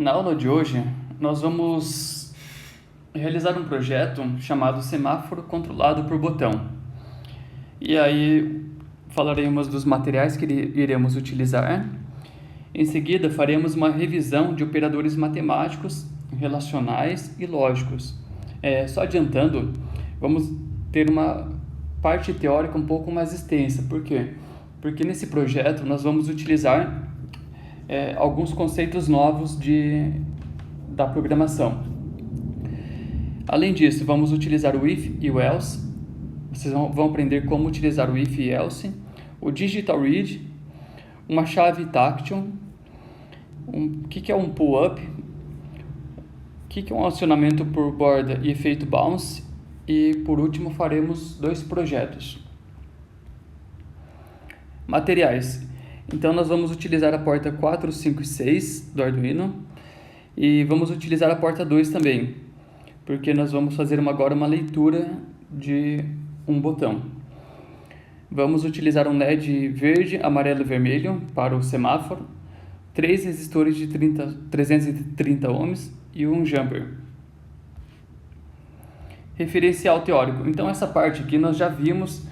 Na aula de hoje, nós vamos realizar um projeto chamado Semáforo Controlado por Botão. E aí falaremos dos materiais que iremos utilizar. Em seguida, faremos uma revisão de operadores matemáticos, relacionais e lógicos. Só adiantando, vamos ter uma parte teórica um pouco mais extensa. Por quê? Porque nesse projeto nós vamos utilizar alguns conceitos novos da programação. Além disso, vamos utilizar o if e o else. Vocês vão aprender como utilizar o if e else, o digital read, uma chave táctil, o que é um pull-up, o que é um acionamento por borda e efeito bounce, e por último faremos dois projetos. Materiais. Então nós vamos utilizar a porta 4, 5 e 6 do Arduino e vamos utilizar a porta 2 também, porque nós vamos fazer agora uma leitura de um botão. Vamos utilizar um LED verde, amarelo e vermelho para o semáforo, 3 resistores de 330 ohms e um jumper. Referencial teórico. Então essa parte aqui nós já vimos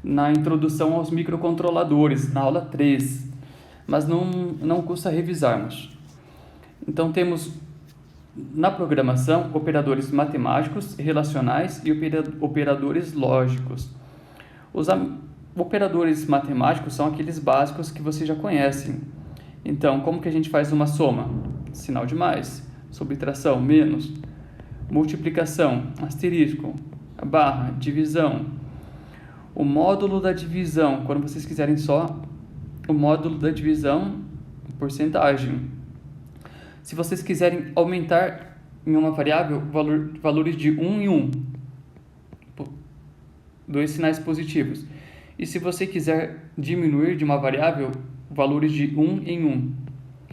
na introdução aos microcontroladores, na aula 3, mas não custa revisarmos. Então temos na programação operadores matemáticos, relacionais e operadores lógicos. Os operadores matemáticos são aqueles básicos que vocês já conhecem. Então, como que a gente faz uma soma? Sinal de mais, subtração, menos, multiplicação, asterisco, barra, divisão. O módulo da divisão, quando vocês quiserem só o módulo da divisão, porcentagem. Se vocês quiserem aumentar em uma variável, valores de 1 em 1, dois sinais positivos. E se você quiser diminuir de uma variável, valores de 1 em 1,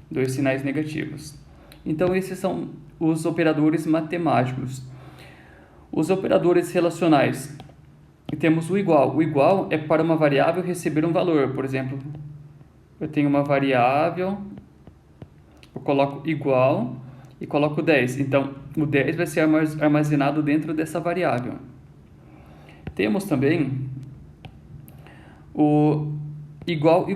dois sinais negativos. Então esses são os operadores matemáticos. Os operadores relacionais. Temos o igual. O igual é para uma variável receber um valor. Por exemplo, eu tenho uma variável, eu coloco igual e coloco 10. Então, o 10 vai ser armazenado dentro dessa variável. Temos também o igual,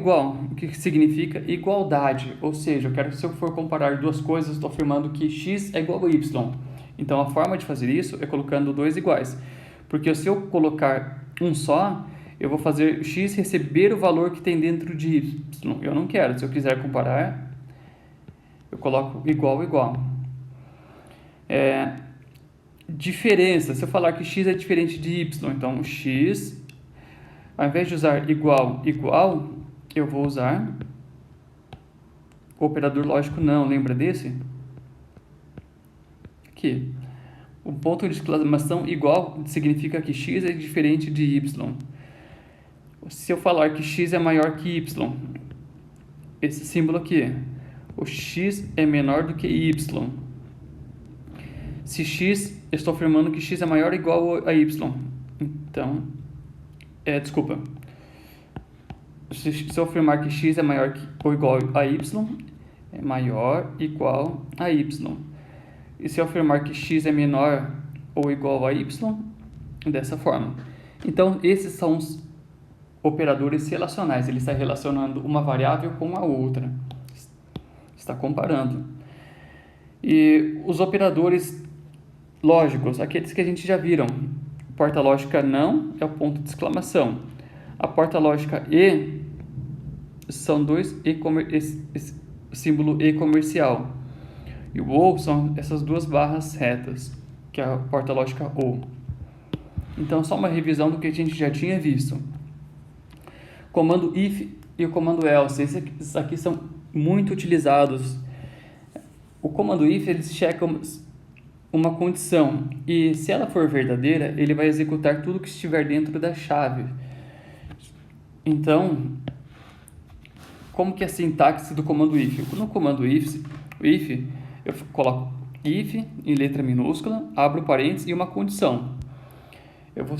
o que significa igualdade. Ou seja, se eu for comparar duas coisas, estou afirmando que x é igual a y. Então, a forma de fazer isso é colocando dois iguais. Porque se eu colocar um só, eu vou fazer x receber o valor que tem dentro de y. Eu não quero. Se eu quiser comparar, eu coloco igual. Diferença. Se eu falar que x é diferente de y, então x, ao invés de usar igual, eu vou usar o operador lógico não. Lembra desse? Aqui. O ponto de exclamação igual significa que x é diferente de y. Se eu falar que x é maior que y, esse símbolo aqui, o x é menor do que y. Se x, eu estou afirmando que x é maior ou igual a y. Então, se eu afirmar que x é maior ou igual a y, é maior ou igual a y. E se eu afirmar que x é menor ou igual a y, dessa forma. Então, esses são os operadores relacionais. Ele está relacionando uma variável com a outra. Está comparando. E os operadores lógicos, aqueles que a gente já viram. Porta lógica não é o ponto de exclamação. A porta lógica e são dois símbolo e comercial. E o ou são essas duas barras retas, que é a porta lógica ou. Então, só uma revisão do que a gente já tinha visto. Comando if e o comando else. Esses aqui são muito utilizados. O comando if, eles checam uma condição. E se ela for verdadeira, ele vai executar tudo que estiver dentro da chave. Então, como que é a sintaxe do comando if? No comando if, eu coloco if em letra minúscula, abro parênteses e uma condição. Eu vou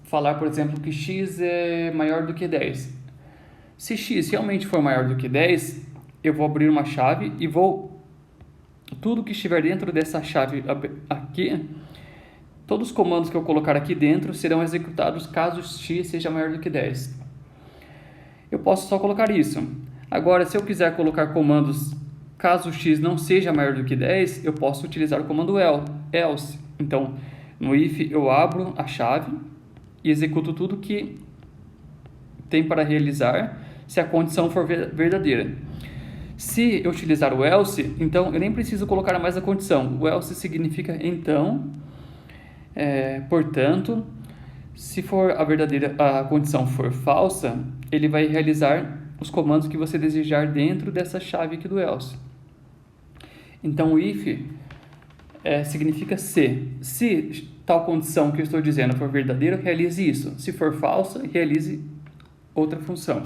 falar, por exemplo, que x é maior do que 10. Se x realmente for maior do que 10, eu vou abrir uma chave e vou tudo que estiver dentro dessa chave aqui, todos os comandos que eu colocar aqui dentro serão executados caso x seja maior do que 10. Eu posso só colocar isso. Agora, se eu quiser colocar comandos caso x não seja maior do que 10, eu posso utilizar o comando else. Então, no if eu abro a chave e executo tudo que tem para realizar se a condição for verdadeira. Se eu utilizar o else, então eu nem preciso colocar mais a condição. O else significa então, portanto, se for a condição for falsa, ele vai realizar os comandos que você desejar dentro dessa chave aqui do else. Então o if significa se tal condição que eu estou dizendo for verdadeira, realize isso. Se for falsa, realize outra função.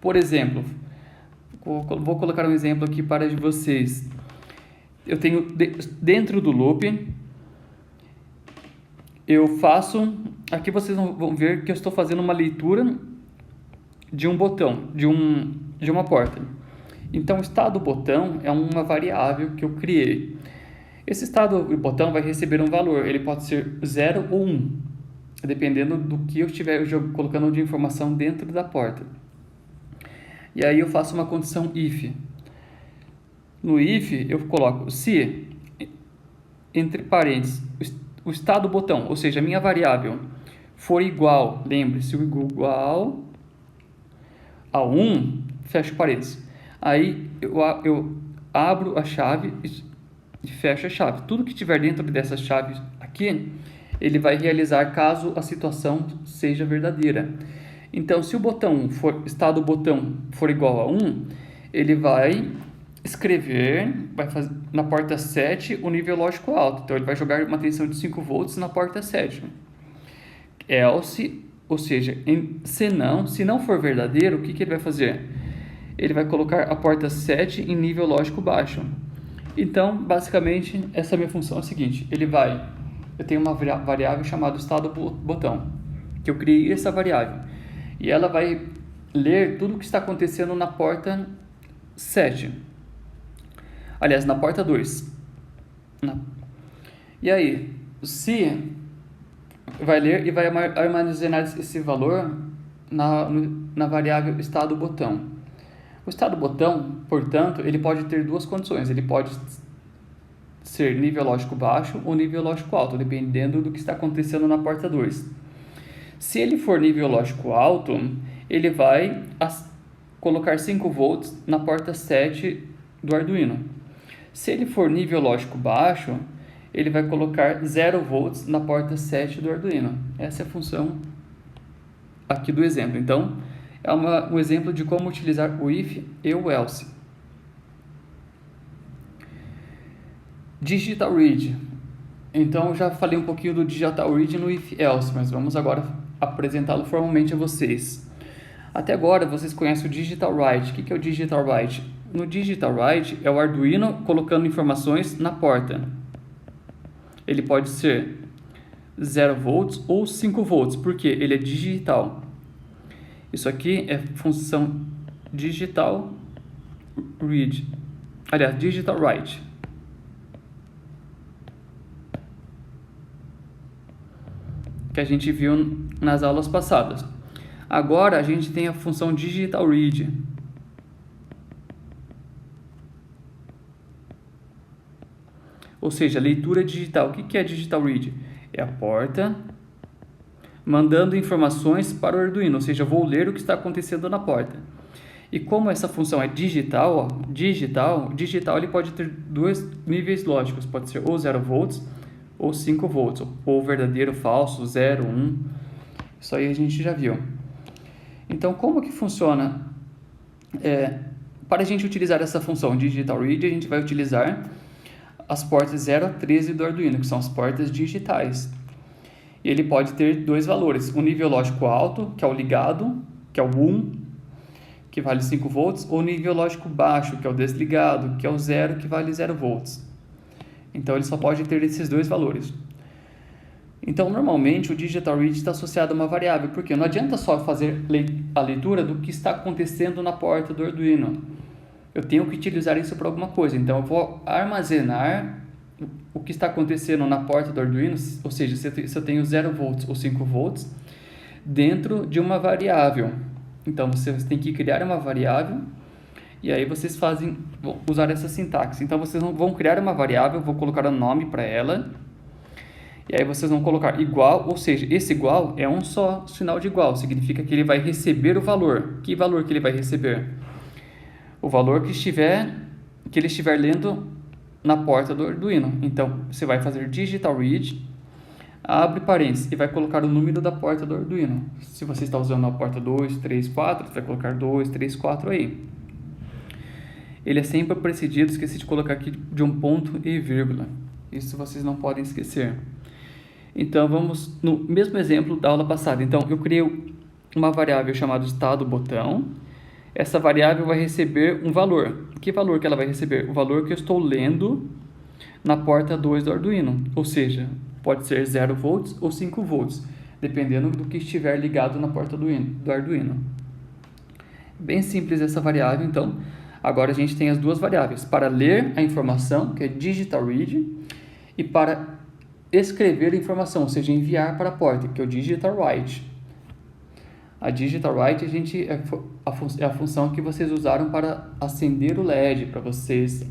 Por exemplo, vou colocar um exemplo aqui para vocês. Eu tenho dentro do loop, eu faço, aqui vocês vão ver que eu estou fazendo uma leitura de um botão, de uma porta. Então, o estado botão é uma variável que eu criei. Esse estado botão vai receber um valor, ele pode ser 0 ou 1, dependendo do que eu estiver colocando de informação dentro da porta. E aí eu faço uma condição if. No if eu coloco se, entre parênteses, o estado botão, ou seja, a minha variável, for igual, lembre-se, igual a 1, fecho parênteses. Aí eu abro a chave e fecho a chave. Tudo que tiver dentro dessa chave aqui, ele vai realizar caso a situação seja verdadeira. Então, se o estado botão for igual a 1, ele vai escrever, vai fazer na porta 7 o nível lógico alto. Então, ele vai jogar uma tensão de 5 volts na porta 7. Else, ou seja, se não for verdadeiro, o que ele vai fazer? Ele vai colocar a porta 7 em nível lógico baixo. Então, basicamente, essa minha função é a seguinte. Eu tenho uma variável chamada estado botão, que eu criei essa variável. E ela vai ler tudo o que está acontecendo na porta 7. Aliás, na porta 2. E aí, se vai ler e vai armazenar esse valor na variável estado botão. O estado botão, portanto, ele pode ter duas condições. Ele pode ser nível lógico baixo ou nível lógico alto, dependendo do que está acontecendo na porta 2. Se ele for nível lógico alto, ele vai colocar 5 volts na porta 7 do Arduino. Se ele for nível lógico baixo, ele vai colocar 0 volts na porta 7 do Arduino. Essa é a função aqui do exemplo. Então, é um exemplo de como utilizar o if e o else. Digital Read. Então, eu já falei um pouquinho do Digital Read no if else, mas vamos agora apresentá-lo formalmente a vocês. Até agora, vocês conhecem o Digital Write. O que é o Digital Write? No Digital Write, é o Arduino colocando informações na porta. Ele pode ser 0 volts ou 5 volts, porque ele é digital. Isso aqui é função Digital Read. Aliás, Digital Write. Que a gente viu nas aulas passadas. Agora a gente tem a função Digital Read. Ou seja, leitura digital. O que é Digital Read? É a porta mandando informações para o Arduino, ou seja, eu vou ler o que está acontecendo na porta. E como essa função é digital, digital ele pode ter dois níveis lógicos, pode ser ou 0 volts ou 5 volts, ou verdadeiro, falso, 0, 1. Isso aí a gente já viu. Então, como que funciona? Para a gente utilizar essa função Digital Read, a gente vai utilizar as portas 0 a 13 do Arduino, que são as portas digitais. E ele pode ter dois valores, o nível lógico alto, que é o ligado, que é o 1, que vale 5 volts, ou o nível lógico baixo, que é o desligado, que é o 0, que vale 0 volts. Então, ele só pode ter esses dois valores. Então, normalmente, o Digital Read está associado a uma variável, porque não adianta só fazer a leitura do que está acontecendo na porta do Arduino. eu tenho que utilizar isso para alguma coisa. Então, eu vou armazenar o que está acontecendo na porta do Arduino, ou seja, se eu tenho 0 volts ou 5 volts, dentro de uma variável. Então, vocês têm que criar uma variável, e aí vocês vão usar essa sintaxe. Então, vocês vão criar uma variável, vou colocar o nome para ela, e aí vocês vão colocar igual, ou seja, esse igual é um só sinal de igual, significa que ele vai receber o valor. Que valor que ele vai receber? O valor que ele estiver lendo na porta do Arduino. Então, você vai fazer digital read, abre parênteses e vai colocar o número da porta do Arduino. Se você está usando a porta 2, 3, 4, você vai colocar 2, 3, 4 aí. Ele é sempre precedido, esqueci de colocar aqui, de um ponto e vírgula. Isso vocês não podem esquecer. Então, vamos no mesmo exemplo da aula passada. Então, eu criei uma variável chamada estado botão. Essa variável vai receber um valor. Que valor que ela vai receber? O valor que eu estou lendo na porta 2 do Arduino. Ou seja, pode ser 0 volts ou 5 volts, dependendo do que estiver ligado na porta do Arduino. Bem simples essa variável, então. Agora a gente tem as duas variáveis, para ler a informação, que é digital read, e para escrever a informação, ou seja, enviar para a porta, que é o digital write. A digital write é a função que vocês usaram para acender o LED, para vocês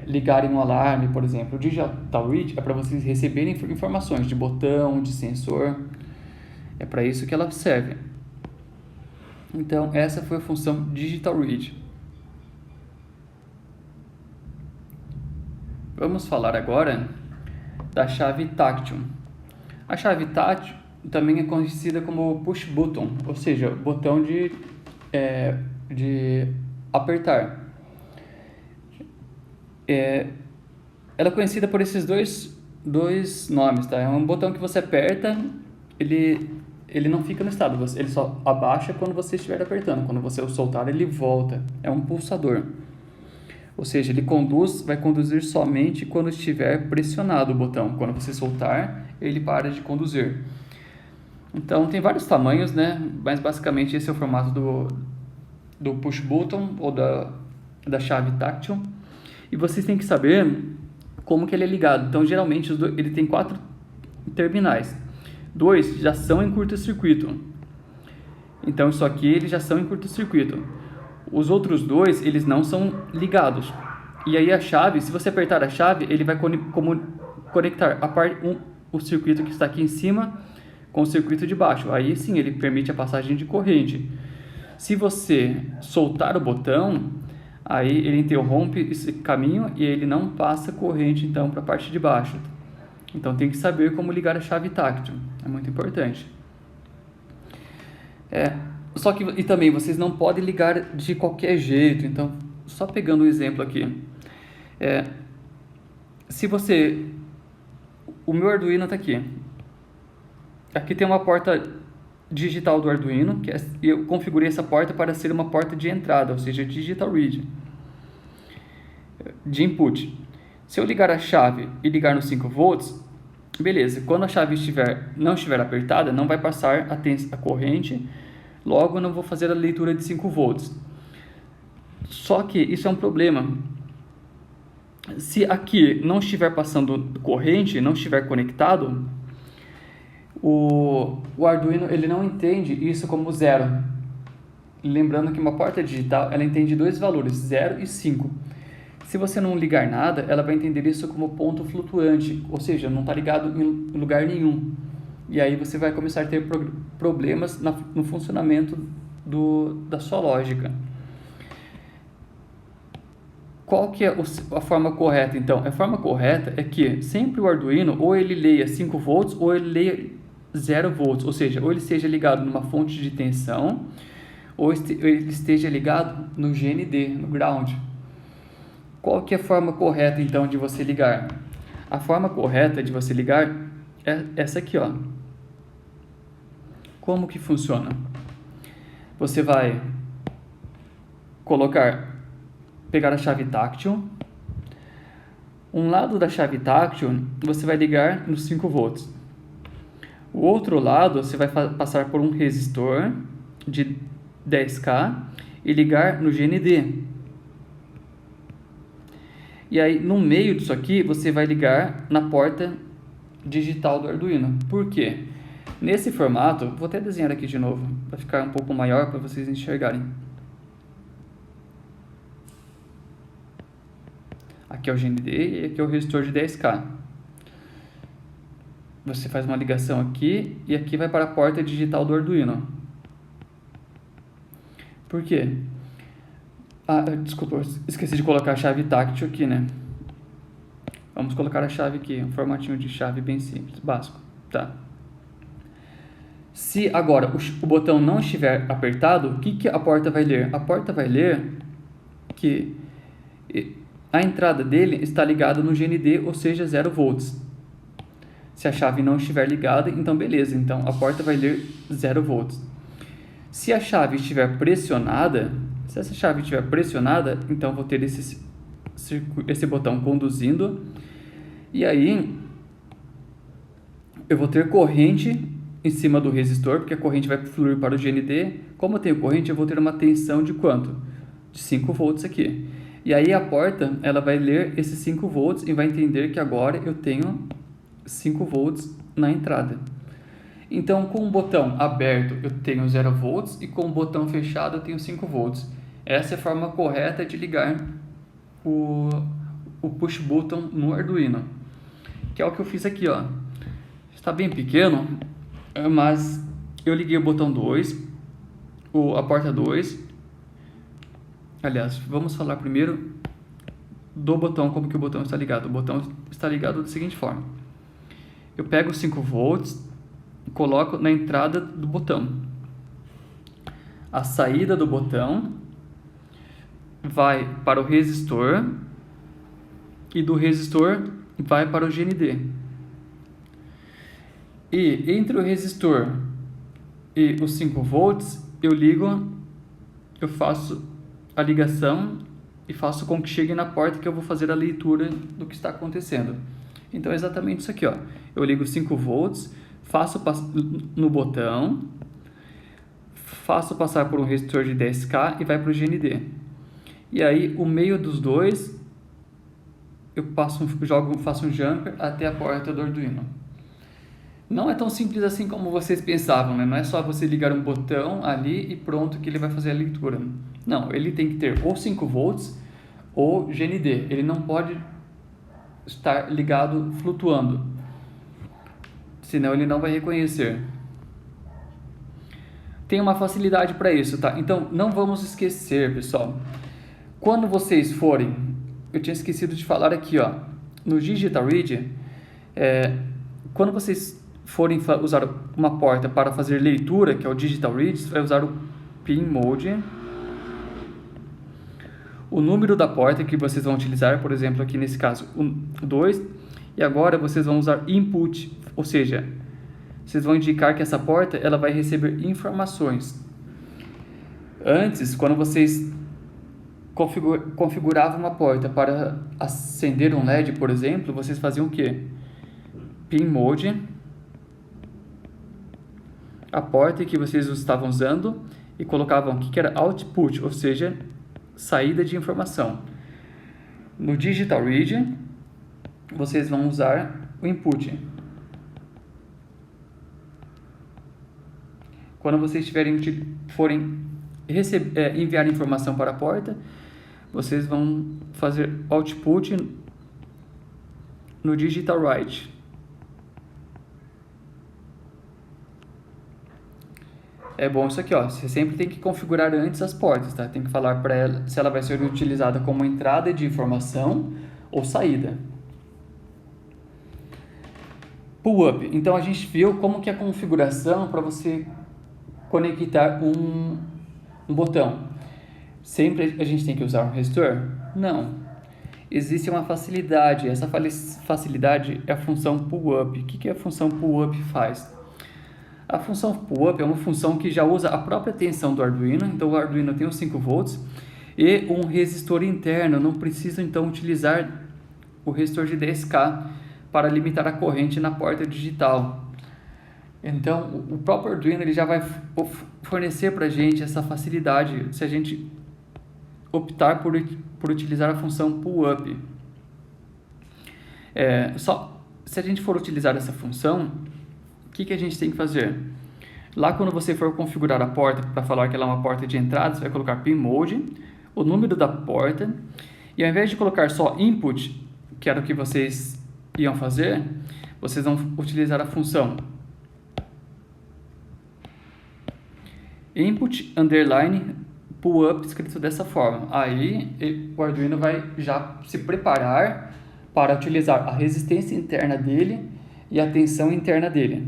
ligarem um alarme, por exemplo. O digital read é para vocês receberem informações de botão, de sensor. É para isso que ela serve. Então, essa foi a função digital read. Vamos falar agora da chave táctil. A chave táctil também é conhecida como push button, ou seja, botão de apertar. Ela é conhecida por esses dois nomes, tá? É um botão que você aperta, ele não fica no estado, ele só abaixa quando você estiver apertando. Quando você o soltar, ele volta. É um pulsador. Ou seja, ele vai conduzir somente quando estiver pressionado o botão. Quando você soltar, ele para de conduzir. Então, tem vários tamanhos, né? Mas basicamente esse é o formato do push button ou da chave táctil. E vocês têm que saber como que ele é ligado. Então, geralmente, ele tem 4 terminais. 2 já são em curto-circuito. Então, isso aqui eles já são em curto-circuito. Os outros 2, eles não são ligados. E aí a chave, se você apertar a chave, ele vai conectar o circuito que está aqui em cima com o circuito de baixo. Aí sim, ele permite a passagem de corrente. Se você soltar o botão, aí ele interrompe esse caminho e ele não passa corrente então para a parte de baixo. Então tem que saber como ligar a chave táctil. É muito importante. E também vocês não podem ligar de qualquer jeito. Então, só pegando um exemplo aqui. O meu Arduino está aqui. Aqui tem uma porta digital do Arduino, e eu configurei essa porta para ser uma porta de entrada, ou seja, digital read, de input. Se eu ligar a chave e ligar no 5 volts, beleza, quando a chave não estiver apertada, não vai passar a corrente, logo eu não vou fazer a leitura de 5 volts. Só que isso é um problema. Se aqui não estiver passando corrente, não estiver conectado, o Arduino ele não entende isso como 0. Lembrando que uma porta digital ela entende 2 valores, 0 e 5. Se você não ligar nada, ela vai entender isso como ponto flutuante, ou seja, não está ligado em lugar nenhum. E aí você vai começar a ter problemas no funcionamento da sua lógica. Qual que é a forma correta, então? A forma correta é que sempre o Arduino, ou ele leia 5 volts, ou ele leia 0 volts, ou seja, ou ele esteja ligado numa fonte de tensão, ou ele esteja ligado no GND, no ground. Qual que é a forma correta, então, de você ligar? A forma correta de você ligar é essa aqui, ó. Como que funciona? Você vai pegar a chave táctil. Um lado da chave táctil você vai ligar nos 5 volts. O outro lado você vai passar por um resistor de 10K e ligar no GND. E aí, no meio disso aqui, você vai ligar na porta digital do Arduino. Por quê? Nesse formato, vou até desenhar aqui de novo, para ficar um pouco maior para vocês enxergarem. Aqui é o GND e aqui é o resistor de 10K. Você faz uma ligação aqui e aqui vai para a porta digital do Arduino. Por quê? Desculpa, eu esqueci de colocar a chave táctil aqui, né? Vamos colocar a chave aqui, um formatinho de chave bem simples, básico, tá? Se agora o botão não estiver apertado, o que a porta vai ler? A porta vai ler que a entrada dele está ligada no GND, ou seja, 0 volts. Se a chave não estiver ligada, então beleza, então a porta vai ler 0 volts. Se a chave estiver pressionada, se essa chave estiver pressionada, então eu vou ter esse botão conduzindo, e aí eu vou ter corrente em cima do resistor, porque a corrente vai fluir para o GND. Como eu tenho corrente, eu vou ter uma tensão de quanto? De 5 volts aqui. E aí a porta, ela vai ler esses 5 volts e vai entender que agora eu tenho 5 volts na entrada. Então, com o botão aberto eu tenho 0 volts e com o botão fechado eu tenho 5 volts. Essa é a forma correta de ligar o push button no Arduino, que é o que eu fiz aqui, ó. Está bem pequeno, mas eu liguei o botão 2, a porta 2. Aliás, vamos falar primeiro do botão, como que o botão está ligado. O botão está ligado da seguinte forma: eu pego os 5 volts e coloco na entrada do botão. A saída do botão vai para o resistor e do resistor vai para o GND. E entre o resistor e os 5 volts, eu faço a ligação e faço com que chegue na porta, que eu vou fazer a leitura do que está acontecendo. Então é exatamente isso aqui, ó. Eu ligo 5 volts, faço no botão, faço passar por um resistor de 10K e vai para o GND. E aí o meio dos dois eu faço um jumper até a porta do Arduino. Não é tão simples assim como vocês pensavam, né? Não é só você ligar um botão ali e pronto que ele vai fazer a leitura. Não, ele tem que ter ou 5 volts ou GND. Ele não pode estar ligado flutuando, senão ele não vai reconhecer. Tem uma facilidade para isso, tá? Então não vamos esquecer, pessoal. Quando vocês forem, eu tinha esquecido de falar aqui, ó, no Digital Read, quando vocês forem usar uma porta para fazer leitura, que é o Digital Read, você vai usar o Pin Mode, o número da porta que vocês vão utilizar, por exemplo, aqui nesse caso, 2, e agora vocês vão usar Input, ou seja, vocês vão indicar que essa porta ela vai receber informações. Antes, quando vocês configuravam uma porta para acender um LED, por exemplo, vocês faziam o quê? Pin Mode, a porta que vocês estavam usando, e colocavam o que era Output, ou seja, saída de informação. No Digital Read, vocês vão usar o Input. Quando vocês forem enviar informação para a porta, vocês vão fazer Output no Digital Write. É bom isso aqui, ó. Você sempre tem que configurar antes as portas, tá? Tem que falar para ela se ela vai ser utilizada como entrada de informação ou saída. Pull up. Então a gente viu como que é a configuração para você conectar um botão. Sempre a gente tem que usar um resistor? Não. Existe uma facilidade. Essa facilidade é a função pull up. O que a função pull up faz? A função pull up é uma função que já usa a própria tensão do Arduino. Então o Arduino tem os 5 volts e um resistor interno. Não precisa então utilizar o resistor de 10K para limitar a corrente na porta digital. Então o próprio Arduino ele já vai fornecer para a gente essa facilidade se a gente optar por utilizar a função pull up. Só se a gente for utilizar essa função, o que a gente tem que fazer? Lá quando você for configurar a porta para falar que ela é uma porta de entrada, você vai colocar pin-mode, o número da porta, e ao invés de colocar só input, que era o que vocês iam fazer, vocês vão utilizar a função input underline pull up, escrito dessa forma. Aí o Arduino vai já se preparar para utilizar a resistência interna dele e a tensão interna dele.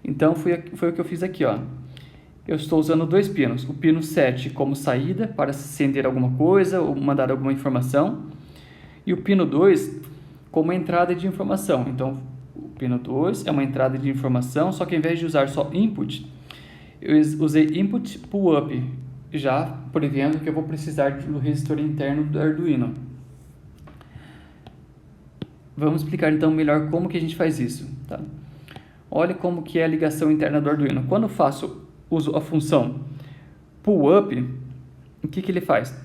Então foi o que eu fiz aqui, ó. Eu estou usando dois pinos, o pino 7 como saída para acender alguma coisa ou mandar alguma informação, e o pino 2 como entrada de informação. Então o pino 2 é uma entrada de informação, só que ao invés de usar só input, eu usei input pull up, já prevendo que eu vou precisar do resistor interno do Arduino. Vamos explicar então melhor como que a gente faz isso, tá? Olha como que é a ligação interna do Arduino. Quando eu uso a função pull up, o que ele faz?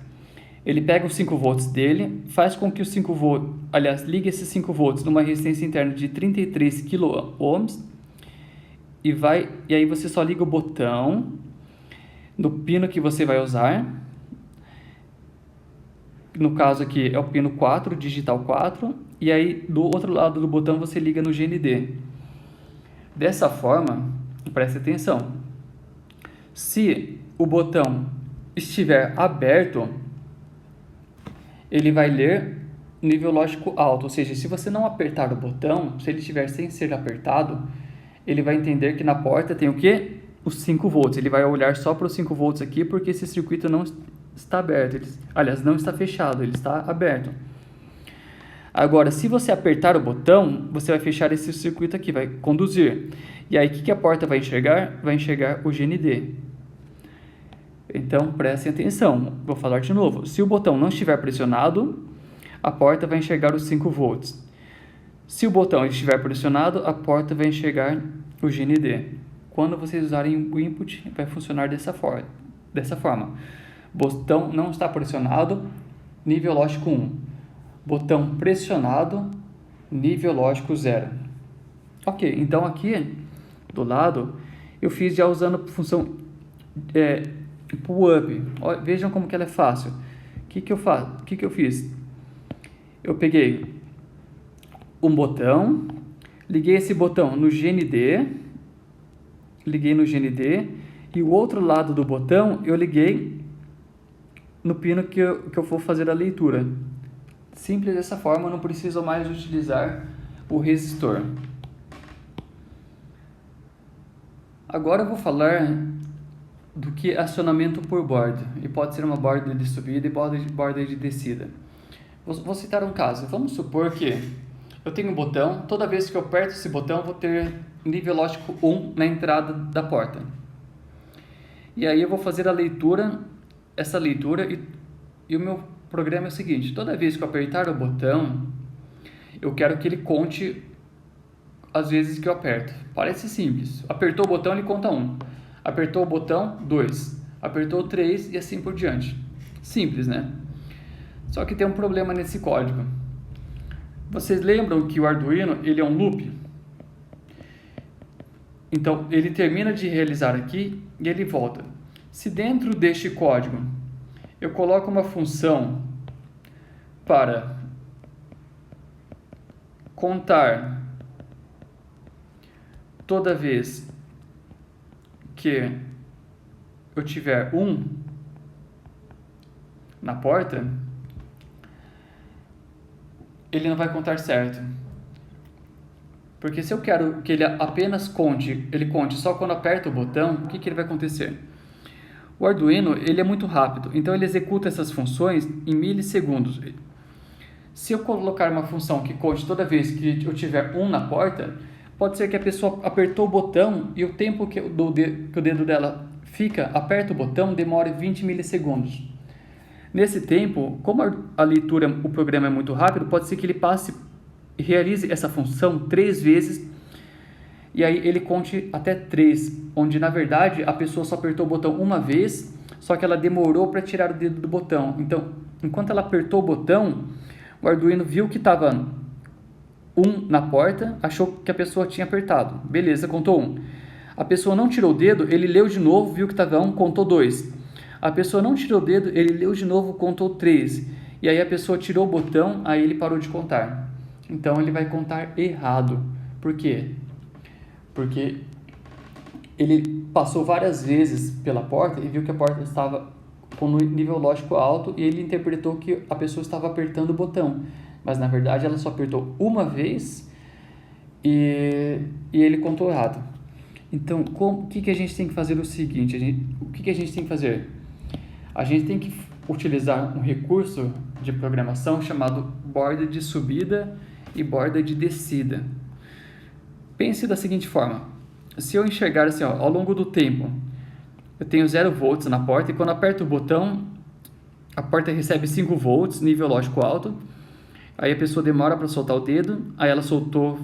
Ele pega os 5 volts dele, faz com que os 5 volts, aliás, ligue esses 5 volts numa resistência interna de 33 kΩ e aí você só liga o botão no pino que você vai usar. No caso aqui é o pino 4, digital 4, e aí do outro lado do botão você liga no GND. Dessa forma, preste atenção, se o botão estiver aberto, ele vai ler nível lógico alto, ou seja, se você não apertar o botão, se ele estiver sem ser apertado, ele vai entender que na porta tem o quê? Os 5 volts, ele vai olhar só para os 5 volts aqui, porque esse circuito não está aberto, aliás, não está fechado, ele está aberto. Agora, se você apertar o botão, você vai fechar esse circuito aqui, vai conduzir. E aí, o que a porta vai enxergar? Vai enxergar o GND. Então, prestem atenção. Vou falar de novo. Se o botão não estiver pressionado, a porta vai enxergar os 5 volts. Se o botão estiver pressionado, a porta vai enxergar o GND. Quando vocês usarem o input, vai funcionar dessa forma. Botão não está pressionado, nível lógico 1. Botão pressionado, nível lógico 0. Ok, então aqui do lado eu fiz já usando a função pull up. Vejam como que ela é fácil. O que eu fiz? Eu peguei um botão, liguei esse botão no GND, e o outro lado do botão eu liguei no pino que eu vou fazer a leitura. Simples dessa forma, eu não preciso mais utilizar o resistor. Agora eu vou falar do que é acionamento por borda, e pode ser uma borda de subida e borda de descida. Vou citar um caso. Vamos supor que eu tenho um botão, toda vez que eu aperto esse botão eu vou ter nível lógico 1 na entrada da porta. E aí eu vou fazer essa leitura e o meu programa é o seguinte: toda vez que eu apertar o botão, eu quero que ele conte as vezes que eu aperto. Parece simples. Apertou o botão, ele conta 1. Apertou o botão, 2. Apertou 3 e assim por diante. Simples, né? Só que tem um problema nesse código. Vocês lembram que o Arduino, ele é um loop? Então, ele termina de realizar aqui e ele volta. Se dentro deste código eu coloco uma função para contar toda vez que eu tiver 1 na porta, ele não vai contar certo. Porque se eu quero que ele apenas conte só quando aperta o botão, o que ele vai acontecer? O Arduino, ele é muito rápido, então ele executa essas funções em milissegundos. Se eu colocar uma função que conte toda vez que eu tiver 1 na porta, pode ser que a pessoa apertou o botão e o tempo que o dedo dela aperta o botão, demore 20 milissegundos. Nesse tempo, como a leitura, o programa é muito rápido, pode ser que ele realize essa função 3 vezes e aí ele conte até 3, onde na verdade a pessoa só apertou o botão uma vez, só que ela demorou para tirar o dedo do botão. Então, enquanto ela apertou o botão, o Arduino viu que estava 1 na porta, achou que a pessoa tinha apertado. Beleza, contou 1. A pessoa não tirou o dedo, ele leu de novo, viu que estava 1, contou 2. A pessoa não tirou o dedo, ele leu de novo, contou 3. E aí a pessoa tirou o botão, aí ele parou de contar. Então ele vai contar errado. Por quê? Porque ele passou várias vezes pela porta e viu que a porta estava com um nível lógico alto e ele interpretou que a pessoa estava apertando o botão. Mas na verdade ela só apertou uma vez e ele contou errado. Então, o que a gente tem que fazer? O seguinte, o que a gente tem que fazer? A gente tem que utilizar um recurso de programação chamado borda de subida e borda de descida. Pense da seguinte forma: se eu enxergar assim, ó, ao longo do tempo, eu tenho 0 volts na porta e quando aperto o botão, a porta recebe 5 volts, nível lógico alto. Aí a pessoa demora para soltar o dedo, aí ela soltou,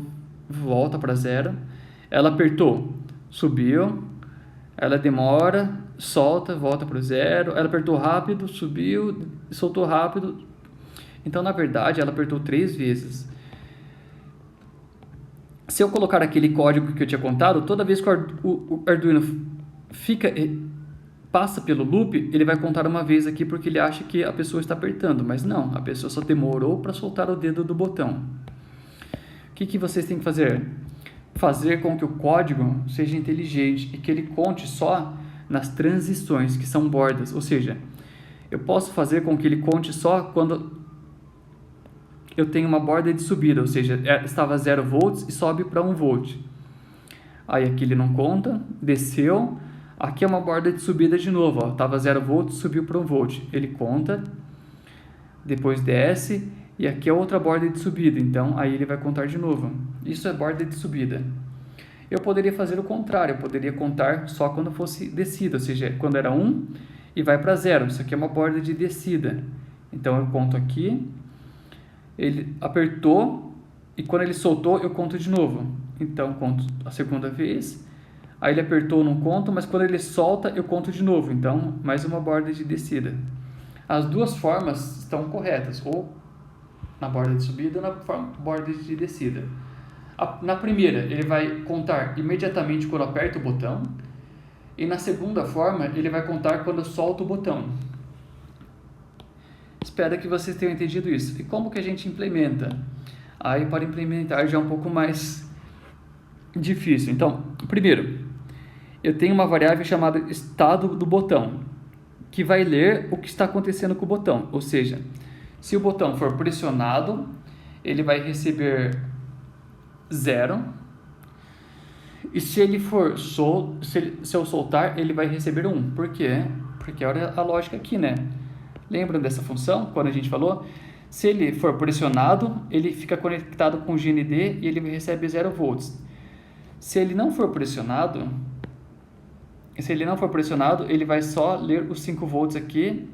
volta para 0. Ela apertou, subiu. Ela demora, solta, volta para o 0. Ela apertou rápido, subiu, soltou rápido. Então, na verdade, ela apertou 3 vezes. Se eu colocar aquele código que eu tinha contado, toda vez que o Arduino passa pelo loop, ele vai contar uma vez aqui porque ele acha que a pessoa está apertando, mas não, a pessoa só demorou para soltar o dedo do botão. O que vocês têm que fazer? Fazer com que o código seja inteligente e que ele conte só nas transições, que são bordas, ou seja, eu posso fazer com que ele conte só quando eu tenho uma borda de subida, ou seja, estava 0 volts e sobe para 1 volt. Aí aqui ele não conta, desceu, aqui é uma borda de subida de novo, estava 0 volts, subiu para 1 volt, ele conta, depois desce, e aqui é outra borda de subida, então aí ele vai contar de novo. Isso é borda de subida. Eu poderia fazer o contrário, eu poderia contar só quando fosse descida, ou seja, quando era 1 e vai para 0, isso aqui é uma borda de descida. Então eu conto aqui, ele apertou e quando ele soltou eu conto de novo. Então conto a segunda vez, aí ele apertou, não conto, mas quando ele solta eu conto de novo. Então mais uma borda de descida. As duas formas estão corretas, ou na borda de subida ou na borda de descida. Na primeira ele vai contar imediatamente quando aperta o botão e na segunda forma ele vai contar quando solta o botão. Espero que vocês tenham entendido isso. E como que a gente implementa? Aí para implementar já é um pouco mais difícil. Então, primeiro, eu tenho uma variável chamada estado do botão, que vai ler o que está acontecendo com o botão. Ou seja, se o botão for pressionado, ele vai receber 0. E se ele for se eu soltar, ele vai receber 1. Por quê? Porque olha a lógica aqui, né? Lembram dessa função, quando a gente falou? Se ele for pressionado, ele fica conectado com o GND e ele recebe 0 volts. Se ele não for pressionado, ele vai só ler os 5 volts aqui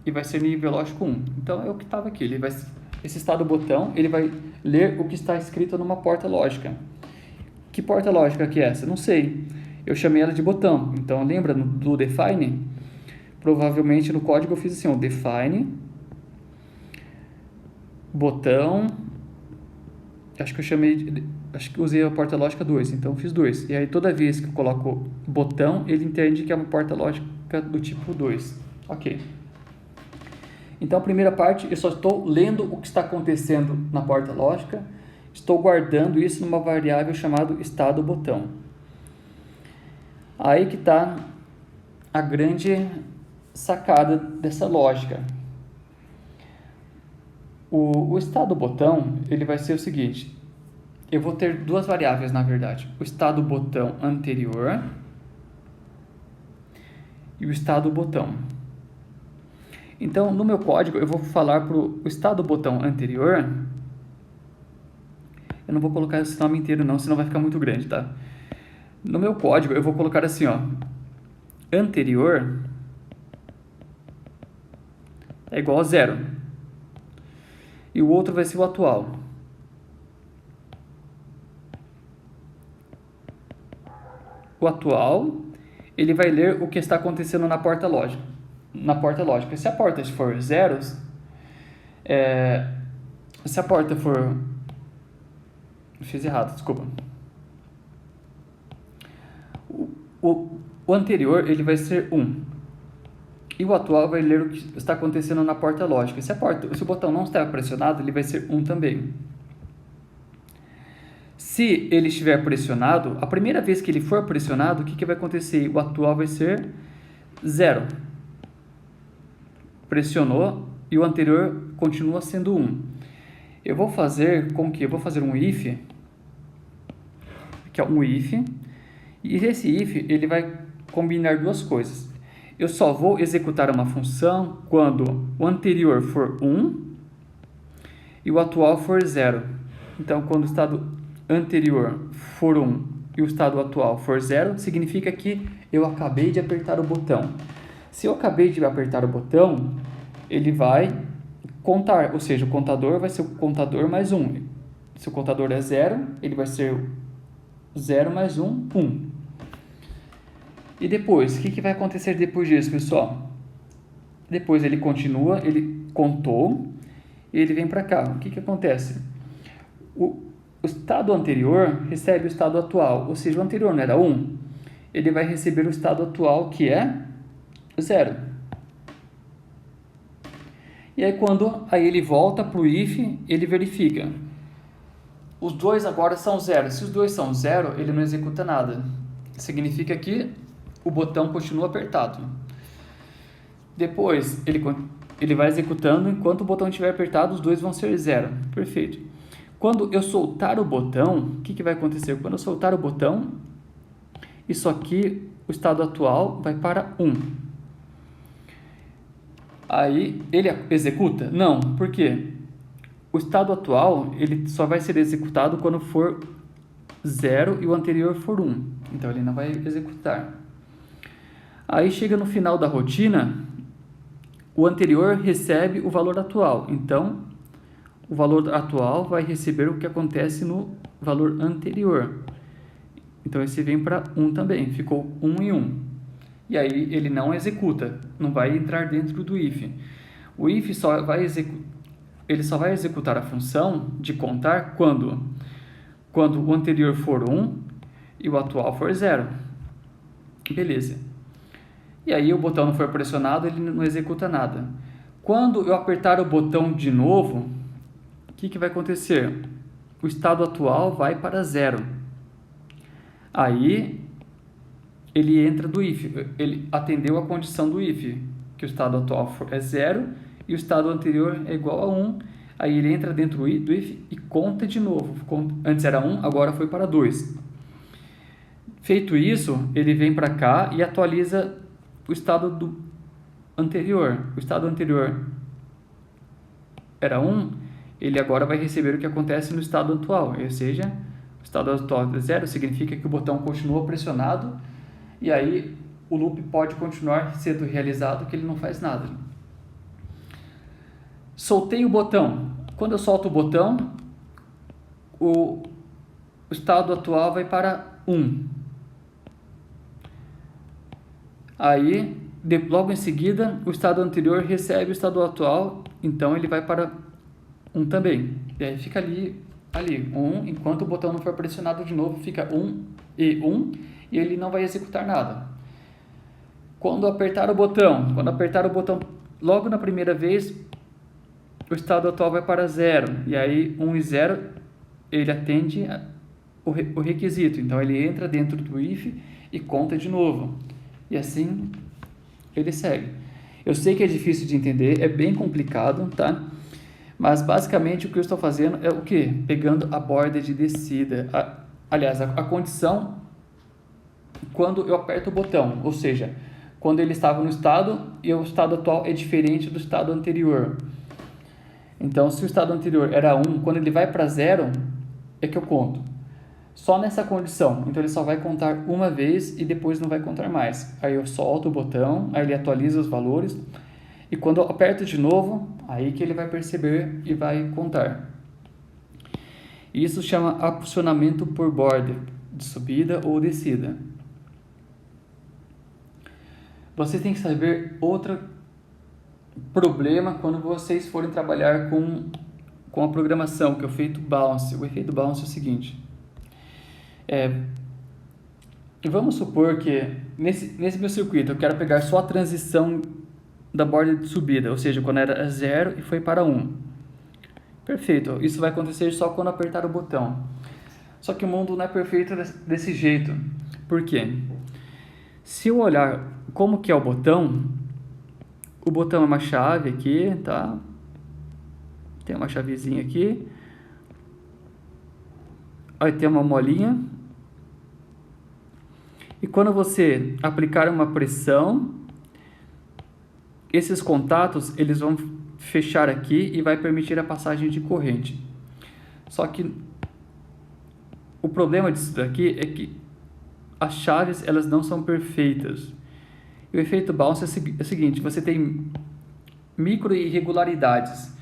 e vai ser nível lógico 1. Então é o que estava aqui. Esse estado do botão, ele vai ler o que está escrito numa porta lógica. Que porta lógica que é essa? Não sei. Eu chamei ela de botão. Então lembra do define? Provavelmente no código eu fiz assim, define botão, acho que usei a porta lógica 2, então eu fiz 2. E aí toda vez que eu coloco botão, ele entende que é uma porta lógica do tipo 2. Ok. Então a primeira parte, eu só estou lendo o que está acontecendo na porta lógica, estou guardando isso numa variável chamada estado botão. Aí que está a grande sacada dessa lógica. O estado botão, ele vai ser o seguinte: eu vou ter duas variáveis, na verdade, o estado botão anterior e o estado botão. Então, no meu código, eu vou falar para o estado botão anterior, eu não vou colocar esse nome inteiro não, senão vai ficar muito grande, tá? No meu código, eu vou colocar assim, ó, anterior é igual a 0. E o outro vai ser o atual. O atual, ele vai ler o que está acontecendo na porta lógica. Se a porta for zeros, se a porta for Fiz errado, desculpa. O anterior ele vai ser 1. E o atual vai ler o que está acontecendo na porta lógica. Se o botão não está pressionado, ele vai ser 1 também. Se ele estiver pressionado, a primeira vez que ele for pressionado, o que vai acontecer? O atual vai ser 0. Pressionou e o anterior continua sendo 1. Eu vou fazer com que eu vou fazer um if, que é um if, e esse if ele vai combinar duas coisas. Eu só vou executar uma função quando o anterior for 1 e o atual for 0. Então, quando o estado anterior for 1 e o estado atual for 0, significa que eu acabei de apertar o botão. Se eu acabei de apertar o botão, ele vai contar, ou seja, o contador vai ser o contador mais 1. Se o contador é 0, ele vai ser 0 mais 1, 1. E depois, o que vai acontecer depois disso, pessoal? Depois ele continua, ele contou, e ele vem para cá. O que acontece? O estado anterior recebe o estado atual, ou seja, o anterior não era 1, ele vai receber o estado atual, que é 0. E aí, quando ele volta para o if, ele verifica. Os dois agora são 0. Se os dois são 0, ele não executa nada. Significa que o botão continua apertado. Depois, ele vai executando, enquanto o botão estiver apertado, os dois vão ser 0. Perfeito. Quando eu soltar o botão, o que vai acontecer? Quando eu soltar o botão, isso aqui, o estado atual, vai para 1. Aí, ele executa? Não. Por quê? O estado atual, ele só vai ser executado quando for 0 e o anterior for 1. Então, ele não vai executar. Aí chega no final da rotina, o anterior recebe o valor atual. Então, o valor atual vai receber o que acontece no valor anterior. Então, esse vem para 1 também. Ficou 1 e 1. E aí, ele não executa. Não vai entrar dentro do if. O if ele só vai executar a função de contar quando o anterior for 1 e o atual for 0. Beleza. E aí o botão não for pressionado, ele não executa nada. Quando eu apertar o botão de novo, o que vai acontecer? O estado atual vai para 0. Aí ele entra do if, ele atendeu a condição do if, que o estado atual é 0 e o estado anterior é igual a 1. Aí ele entra dentro do if e conta de novo. Antes era 1, agora foi para 2. Feito isso, ele vem para cá e atualiza o estado anterior. O estado anterior era 1, ele agora vai receber o que acontece no estado atual, ou seja, o estado atual é 0, significa que o botão continua pressionado e aí o loop pode continuar sendo realizado, que ele não faz nada. Soltei o botão. Quando eu solto o botão, o estado atual vai para 1. Aí, logo em seguida, o estado anterior recebe o estado atual, então ele vai para 1 também. E aí fica ali 1, enquanto o botão não for pressionado de novo, fica 1 e 1, e ele não vai executar nada. Quando apertar o botão logo na primeira vez, o estado atual vai para 0, e aí 1 e 0, ele atende o requisito, então ele entra dentro do if e conta de novo. E assim ele segue. Eu sei que é difícil de entender, é bem complicado, tá? Mas basicamente o que eu estou fazendo é o quê? Pegando a borda de descida. Aliás, a condição quando eu aperto o botão, ou seja, quando ele estava no estado e o estado atual é diferente do estado anterior. Então, se o estado anterior era 1, quando ele vai para 0, é que eu conto. Só nessa condição, então ele só vai contar uma vez e depois não vai contar mais. Aí eu solto o botão, aí ele atualiza os valores e quando eu aperto de novo, aí que ele vai perceber e vai contar. Isso chama acionamento por borda, de subida ou descida. Vocês têm que saber outro problema quando vocês forem trabalhar com com a programação, que é o efeito bounce. O efeito bounce é o seguinte: vamos supor que nesse meu circuito eu quero pegar só a transição da borda de subida, ou seja, quando era 0 e foi para 1. Perfeito, isso vai acontecer só quando apertar o botão. Só que o mundo não é perfeito desse jeito. Por quê? Se eu olhar como que é o botão é uma chave aqui, tá? Tem uma chavezinha aqui. Aí tem uma molinha. E quando você aplicar uma pressão, esses contatos eles vão fechar aqui e vai permitir a passagem de corrente. Só que o problema disso daqui é que as chaves elas não são perfeitas. E o efeito bounce é o seguinte: você tem micro irregularidades.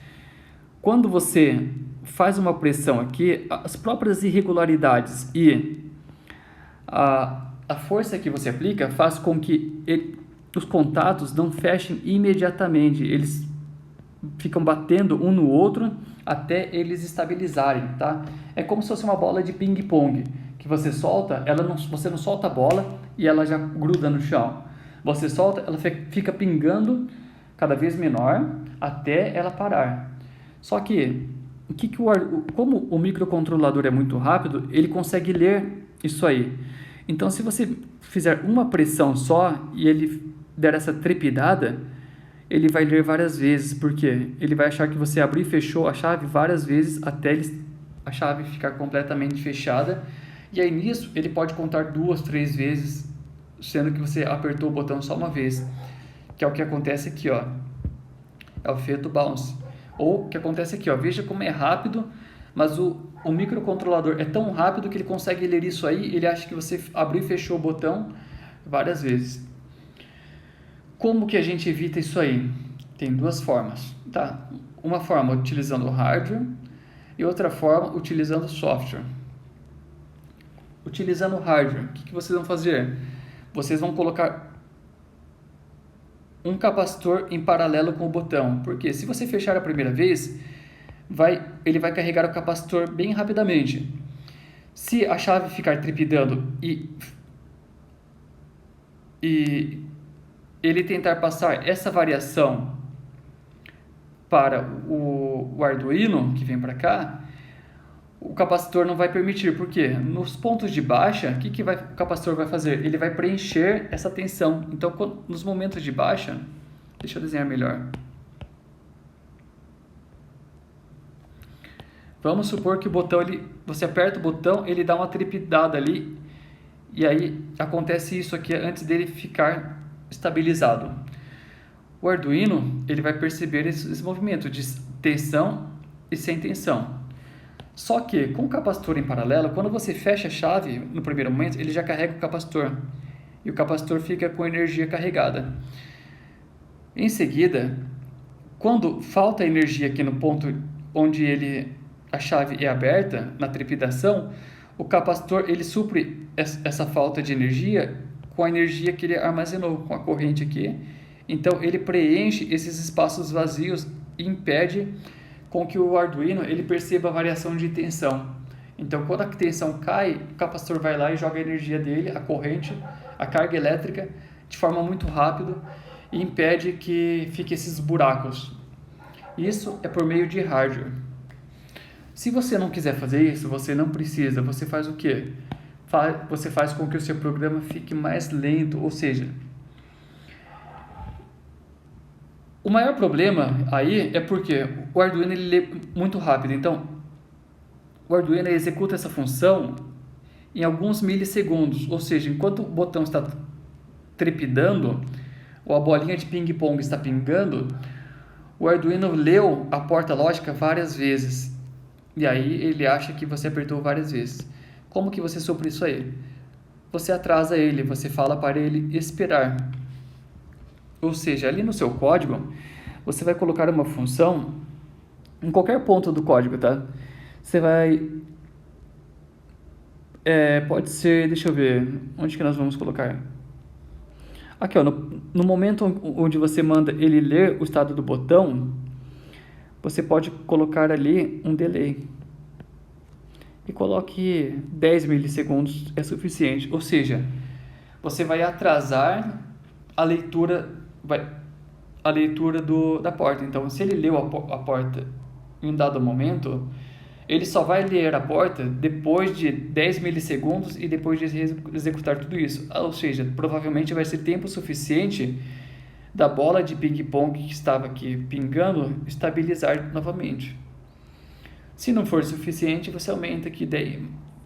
Quando você faz uma pressão aqui, as próprias irregularidades e a força que você aplica faz com que os contatos não fechem imediatamente. Eles ficam batendo um no outro até eles estabilizarem, tá? É como se fosse uma bola de ping-pong que você solta, você não solta a bola e ela já gruda no chão. Você solta, ela fica pingando cada vez menor até ela parar. Só que como o microcontrolador é muito rápido, ele consegue ler isso aí. Então, se você fizer uma pressão só e ele der essa trepidada, ele vai ler várias vezes, porque ele vai achar que você abriu e fechou a chave várias vezes até a chave ficar completamente fechada. E aí nisso ele pode contar 2, 3 vezes, sendo que você apertou o botão só uma vez, que é o que acontece aqui, ó. É o efeito bounce. Ou o que acontece aqui, ó. Veja como é rápido, mas o microcontrolador é tão rápido que ele consegue ler isso aí. Ele acha que você abriu e fechou o botão várias vezes. Como que a gente evita isso aí? Tem 2 formas, tá? Uma forma utilizando o hardware e outra forma utilizando o software. Utilizando o hardware, o que vocês vão fazer? Vocês vão colocar um capacitor em paralelo com o botão, porque se você fechar a primeira vez, ele vai carregar o capacitor bem rapidamente. Se a chave ficar trepidando e ele tentar passar essa variação para o Arduino, que vem para cá, o capacitor não vai permitir, porque nos pontos de baixa, o que o capacitor vai fazer? Ele vai preencher essa tensão. Então, nos momentos de baixa, deixa eu desenhar melhor. Vamos supor que o botão, você aperta o botão, ele dá uma trepidada ali, e aí acontece isso aqui antes dele ficar estabilizado. O Arduino ele vai perceber esse movimento de tensão e sem tensão. Só que com o capacitor em paralelo, quando você fecha a chave no primeiro momento, ele já carrega o capacitor e o capacitor fica com energia carregada. Em seguida, quando falta energia aqui no ponto onde a chave é aberta, na trepidação, o capacitor ele supre essa falta de energia com a energia que ele armazenou, com a corrente aqui. Então ele preenche esses espaços vazios e impede com que o Arduino ele perceba a variação de tensão. Então quando a tensão cai, o capacitor vai lá e joga a energia dele, a corrente, a carga elétrica, de forma muito rápida e impede que fique esses buracos. Isso é por meio de hardware. Se você não quiser fazer isso, você não precisa. Você faz o quê? Você faz com que o seu programa fique mais lento, ou seja, o maior problema aí é porque o Arduino ele lê muito rápido. Então, o Arduino executa essa função em alguns milissegundos, ou seja, enquanto o botão está trepidando, ou a bolinha de ping-pong está pingando, o Arduino leu a porta lógica várias vezes. E aí ele acha que você apertou várias vezes. Como que você supre isso aí? Você atrasa ele, você fala para ele esperar. Ou seja, ali no seu código, você vai colocar uma função em qualquer ponto do código, tá? Você vai... pode ser, deixa eu ver, onde que nós vamos colocar? Aqui, ó, no momento onde você manda ele ler o estado do botão, você pode colocar ali um delay. E coloque 10 milissegundos, é suficiente. Ou seja, você vai atrasar a leitura, da porta. Então, se ele leu a porta em um dado momento, ele só vai ler a porta depois de 10 milissegundos e depois de executar tudo isso. Ou seja, provavelmente vai ser tempo suficiente da bola de ping-pong que estava aqui pingando estabilizar novamente. Se não for suficiente, você aumenta aqui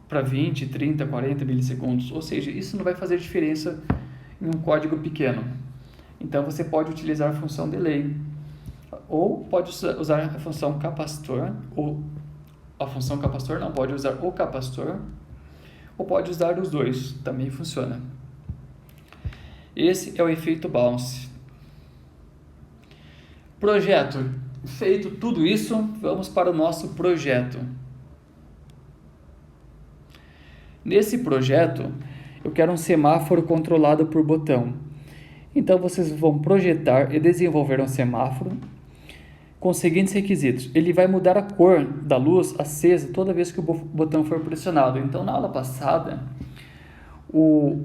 para 20, 30, 40 milissegundos. Ou seja, isso não vai fazer diferença em um código pequeno. Então, você pode utilizar a função delay. Ou pode usar a função capacitor. Ou a função capacitor não, pode usar o capacitor. Ou pode usar os dois, também funciona. Esse é o efeito bounce. Projeto. Feito tudo isso, vamos para o nosso projeto. Nesse projeto, eu quero um semáforo controlado por botão. Então, vocês vão projetar e desenvolver um semáforo com os seguintes requisitos. Ele vai mudar a cor da luz acesa toda vez que o botão for pressionado. Então, na aula passada, o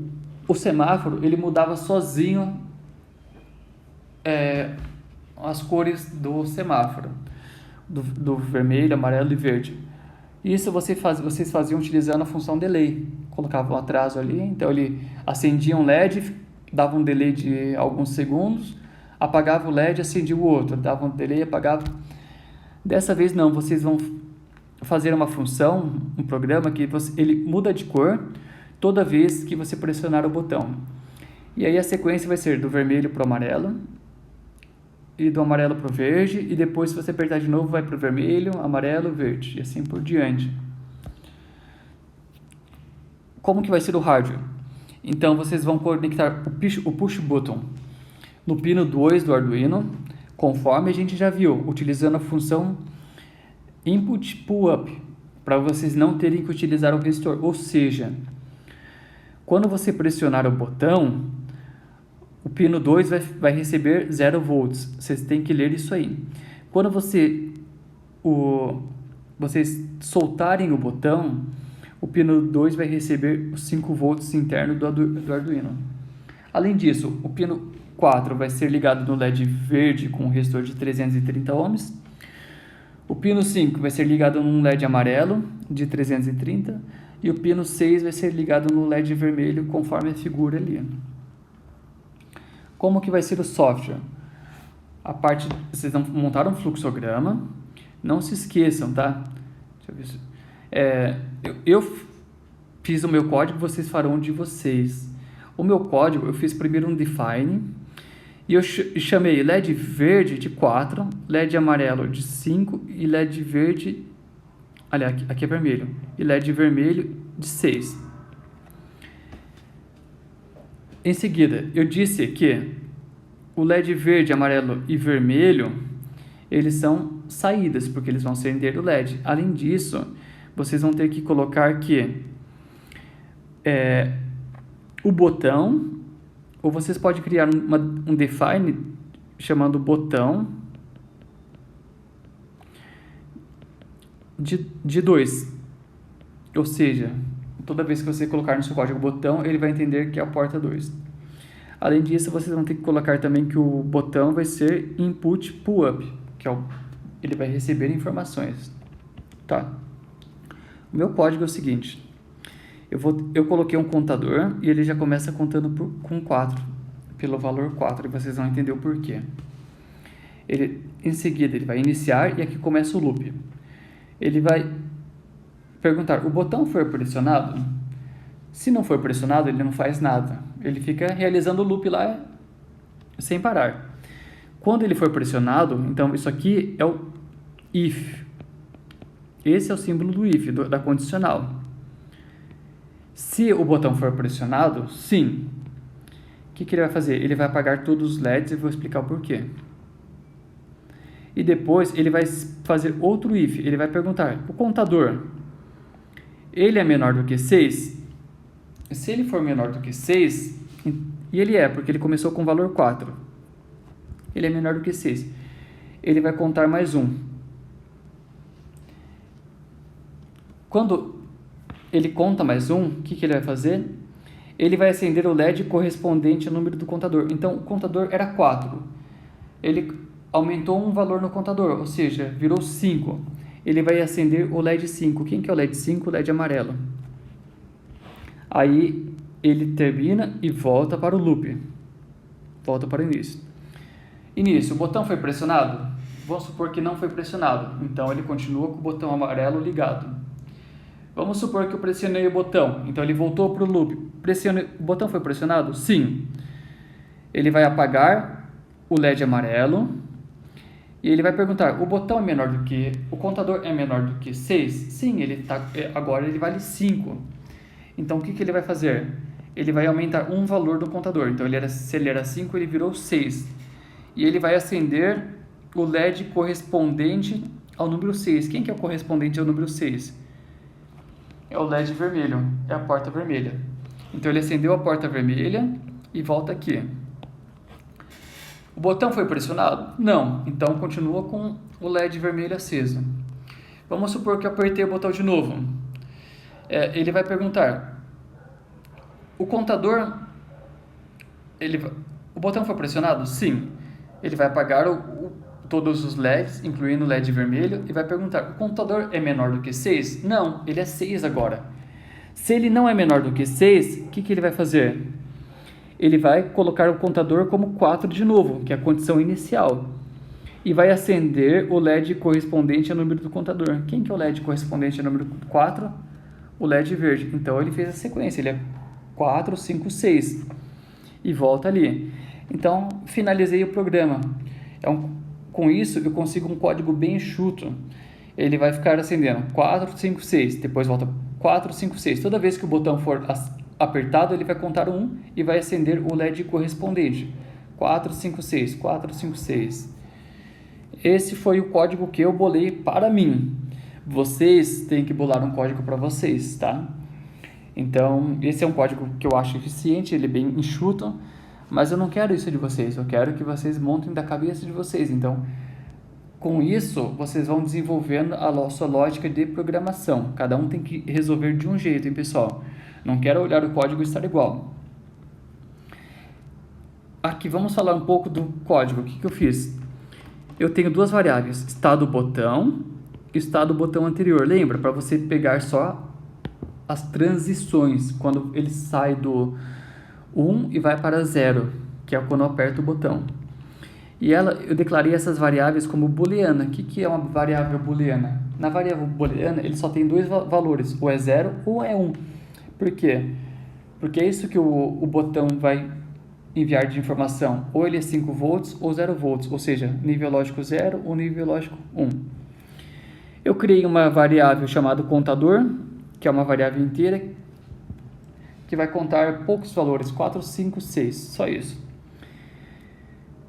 semáforo ele mudava sozinho as cores do semáforo, do vermelho, amarelo e verde. Isso vocês faziam utilizando a função delay. Colocavam um atraso ali, então ele acendia um LED, dava um delay de alguns segundos, apagava o LED, acendia o outro, dava um delay, apagava. Dessa vez não, vocês vão fazer uma função, um programa que ele muda de cor toda vez que você pressionar o botão. E aí a sequência vai ser do vermelho para o amarelo, e do amarelo para o verde, e depois se você apertar de novo vai para o vermelho, amarelo, verde, e assim por diante. Como que vai ser o hardware? Então vocês vão conectar o push button no pino 2 do Arduino, conforme a gente já viu, utilizando a função input pull up, para vocês não terem que utilizar o resistor. Ou seja, quando você pressionar o botão, o pino 2 vai receber 0 volts. Vocês têm que ler isso aí. Quando vocês soltarem o botão, o pino 2 vai receber os 5 volts interno do Arduino. Além disso, o pino 4 vai ser ligado no LED verde com um resistor de 330 ohms. O pino 5 vai ser ligado num LED amarelo de 330. E o pino 6 vai ser ligado no LED vermelho, conforme a figura ali. Como que vai ser o software? Vocês vão montar um fluxograma. Não se esqueçam, tá? Deixa eu ver. Eu fiz o meu código, vocês farão o de vocês. O meu código, eu fiz primeiro um define. E eu chamei LED verde de 4, LED amarelo de 5 e LED verde... Aliás, aqui é vermelho. E LED vermelho de 6. Em seguida, eu disse que o LED verde, amarelo e vermelho, eles são saídas, porque eles vão acender o LED. Além disso, vocês vão ter que colocar que o botão, ou vocês podem criar um define chamando botão de 2. Ou seja, toda vez que você colocar no seu código botão, ele vai entender que é a porta 2. Além disso, vocês vão ter que colocar também que o botão vai ser input pull up, que ele vai receber informações. Tá? O meu código é o seguinte. Eu coloquei um contador e ele já começa contando com 4, pelo valor 4, e vocês vão entender o porquê. Em seguida, ele vai iniciar e aqui começa o loop. Ele vai perguntar, o botão foi pressionado? Se não for pressionado, ele não faz nada. Ele fica realizando o loop lá sem parar. Quando ele for pressionado, então isso aqui é o if. Esse é o símbolo do if, da condicional. Se o botão for pressionado, sim. O que ele vai fazer? Ele vai apagar todos os LEDs e vou explicar o porquê. E depois ele vai fazer outro if. Ele vai perguntar, o contador, ele é menor do que 6? Se ele for menor do que 6, e ele porque ele começou com o valor 4, ele é menor do que 6, ele vai contar mais 1. Quando ele conta mais um, o que ele vai fazer? Ele vai acender o LED correspondente ao número do contador. Então, o contador era 4. Ele aumentou um valor no contador, ou seja, virou 5. Ele vai acender o LED 5. Quem que é o LED 5? O LED amarelo. Aí, ele termina e volta para o loop. Volta para o início. Início, o botão foi pressionado? Vamos supor que não foi pressionado. Então, ele continua com o botão amarelo ligado. Vamos supor que eu pressionei o botão, então ele voltou para o loop. O botão foi pressionado? Sim. Ele vai apagar o LED amarelo e ele vai perguntar, o botão é menor do que, o contador é menor do que 6? Sim, agora ele vale 5. Então o que ele vai fazer? Ele vai aumentar um valor do contador, então se ele era 5, ele virou 6. E ele vai acender o LED correspondente ao número 6. Quem que é o correspondente ao número 6? É o LED vermelho, é a porta vermelha. Então ele acendeu a porta vermelha e volta aqui. O botão foi pressionado? Não, então continua com o LED vermelho aceso. Vamos supor que eu apertei o botão de novo. Ele vai perguntar, o contador, o botão foi pressionado? Sim. Ele vai apagar todos os LEDs, incluindo o LED vermelho, e vai perguntar, o contador é menor do que 6? Não, ele é 6 agora. Se ele não é menor do que 6, o que ele vai fazer? Ele vai colocar o contador como 4 de novo, que é a condição inicial. E vai acender o LED correspondente ao número do contador. Quem que é o LED correspondente ao número 4? O LED verde. Então ele fez a sequência, ele é 4, 5, 6. E volta ali. Então, finalizei o programa. Com isso, eu consigo um código bem enxuto. Ele vai ficar acendendo 4, 5, 6, depois volta 4, 5, 6. Toda vez que o botão for apertado, ele vai contar 1 e vai acender o LED correspondente. 4, 5, 6, 4, 5, 6. Esse foi o código que eu bolei para mim. Vocês têm que bolar um código para vocês, tá? Então, esse é um código que eu acho eficiente, ele é bem enxuto. Mas eu não quero isso de vocês, eu quero que vocês montem da cabeça de vocês. Então, com isso, vocês vão desenvolvendo a sua lógica de programação. Cada um tem que resolver de um jeito, hein, pessoal? Não quero olhar o código e estar igual. Aqui, vamos falar um pouco do código. O que eu fiz? Eu tenho duas variáveis, estado botão e estado botão anterior. Lembra? Para você pegar só as transições, quando ele sai do 1 e vai para 0, que é quando eu aperto o botão. E eu declarei essas variáveis como booleana. O que é uma variável booleana? Na variável booleana, ele só tem dois valores, ou é 0 ou é 1. Por quê? Porque é isso que o botão vai enviar de informação. Ou ele é 5 volts ou 0 volts, ou seja, nível lógico 0 ou nível lógico 1. Eu criei uma variável chamada contador, que é uma variável inteira, que vai contar poucos valores, 4, 5, 6, só isso.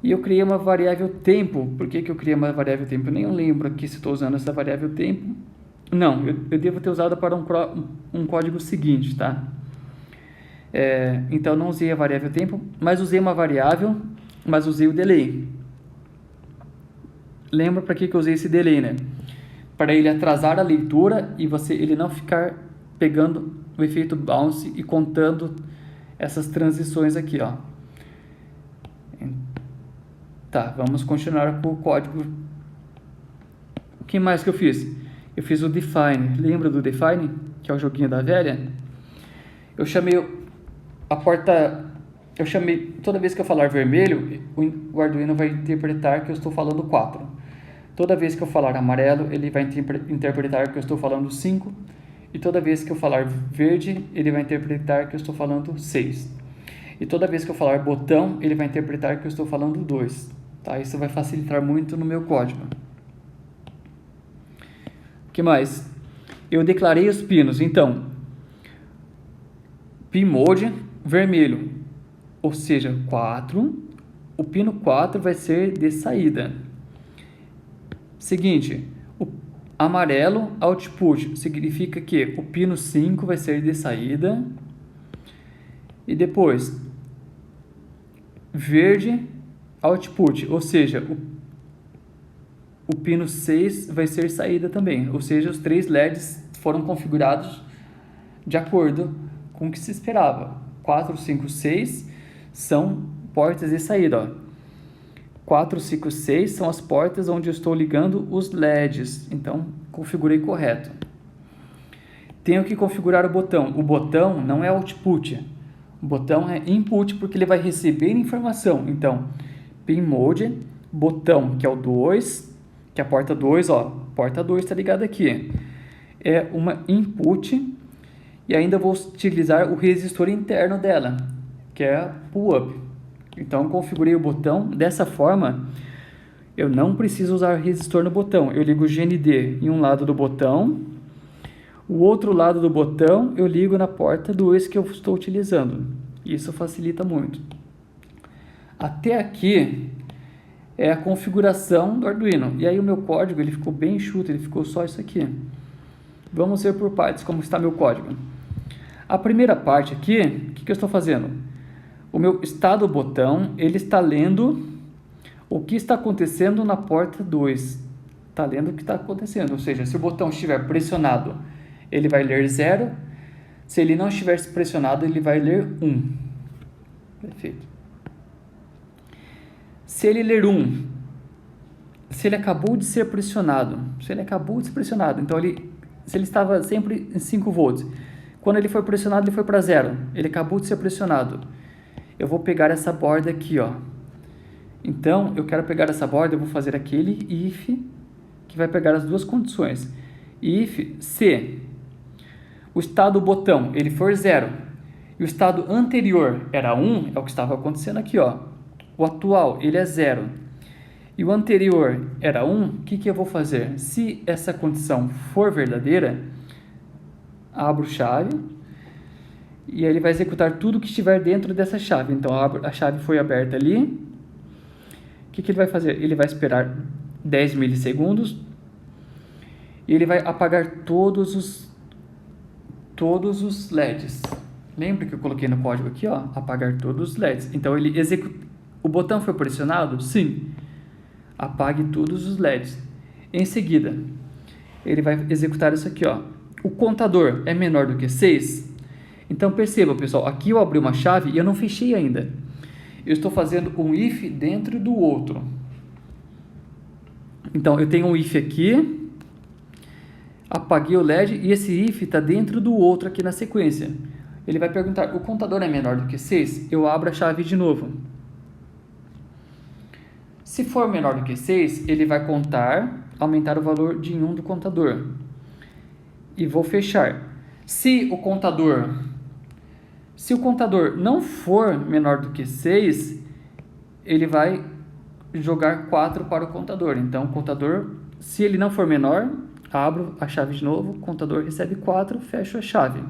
E eu criei uma variável tempo. Por que eu criei uma variável tempo? Eu nem lembro aqui se estou usando essa variável tempo. Não, eu devo ter usado para um código seguinte, tá? Então, não usei a variável tempo, mas usei uma variável, mas usei o delay. Lembra para que eu usei esse delay, né? Para ele atrasar a leitura e ele não ficar pegando o efeito bounce e contando essas transições aqui, ó. Tá, vamos continuar com o código. O que mais que eu fiz? Eu fiz o define. Lembra do define? Que é o joguinho da velha? Eu chamei a porta... toda vez que eu falar vermelho, o Arduino vai interpretar que eu estou falando 4. Toda vez que eu falar amarelo, ele vai interpretar que eu estou falando 5. E toda vez que eu falar verde, ele vai interpretar que eu estou falando 6. E toda vez que eu falar botão, ele vai interpretar que eu estou falando 2. Tá? Isso vai facilitar muito no meu código. O que mais? Eu declarei os pinos. Então, pin mode vermelho, ou seja, 4. O pino 4 vai ser de saída. Seguinte, o amarelo output significa que o pino 5 vai ser de saída. E depois, verde output, ou seja, o pino 6 vai ser saída também. Ou seja, os 3 LEDs foram configurados de acordo com o que se esperava. 4, 5, 6 são portas de saída, ó. 4, 5, 6 são as portas onde eu estou ligando os LEDs, então configurei correto. Tenho que configurar o botão. O botão não é output, o botão é input porque ele vai receber informação. Então, pin mode, botão que é o 2, que é a porta 2, ó, porta 2 está ligada aqui. É uma input e ainda vou utilizar o resistor interno dela, que é pull up. Então, configurei o botão dessa forma, eu não preciso usar resistor no botão. Eu ligo o GND em um lado do botão, o outro lado do botão eu ligo na porta 2 que eu estou utilizando. Isso facilita muito. Até aqui é a configuração do Arduino. E aí o meu código ele ficou bem enxuto, ele ficou só isso aqui. Vamos ver por partes como está meu código. A primeira parte aqui, o que eu estou fazendo? O meu estado botão, ele está lendo o que está acontecendo na porta 2. Está lendo o que está acontecendo, ou seja, se o botão estiver pressionado, ele vai ler 0. Se ele não estiver pressionado, ele vai ler 1. Perfeito. Se ele ler 1, se ele acabou de ser pressionado, então se ele estava sempre em 5 volts, quando ele foi pressionado, ele foi para 0, ele acabou de ser pressionado. Eu vou pegar essa borda aqui, ó. Então, eu quero pegar essa borda, eu vou fazer aquele if, que vai pegar as duas condições. If, se o estado do botão, ele for 0, e o estado anterior era 1, é o que estava acontecendo aqui, ó. O atual, ele é 0, e o anterior era 1, o que eu vou fazer? Se essa condição for verdadeira, abro chave, e aí ele vai executar tudo que estiver dentro dessa chave. Então, a chave foi aberta ali. O que ele vai fazer? Ele vai esperar 10 milissegundos e ele vai apagar todos os LEDs. Lembra que eu coloquei no código aqui, ó, apagar todos os LEDs. Então, ele executa. O botão foi pressionado? Sim. Apague todos os LEDs. Em seguida, ele vai executar isso aqui, ó. O contador é menor do que 6? Então, perceba, pessoal, aqui eu abri uma chave e eu não fechei ainda. Eu estou fazendo um if dentro do outro. Então, eu tenho um if aqui, apaguei o LED e esse if está dentro do outro aqui na sequência. Ele vai perguntar, o contador é menor do que 6? Eu abro a chave de novo. Se for menor do que 6, ele vai contar, aumentar o valor de 1 do contador. E vou fechar. Se o contador não for menor do que 6, ele vai jogar 4 para o contador. Então, o contador, se ele não for menor, abro a chave de novo, o contador recebe 4, fecho a chave.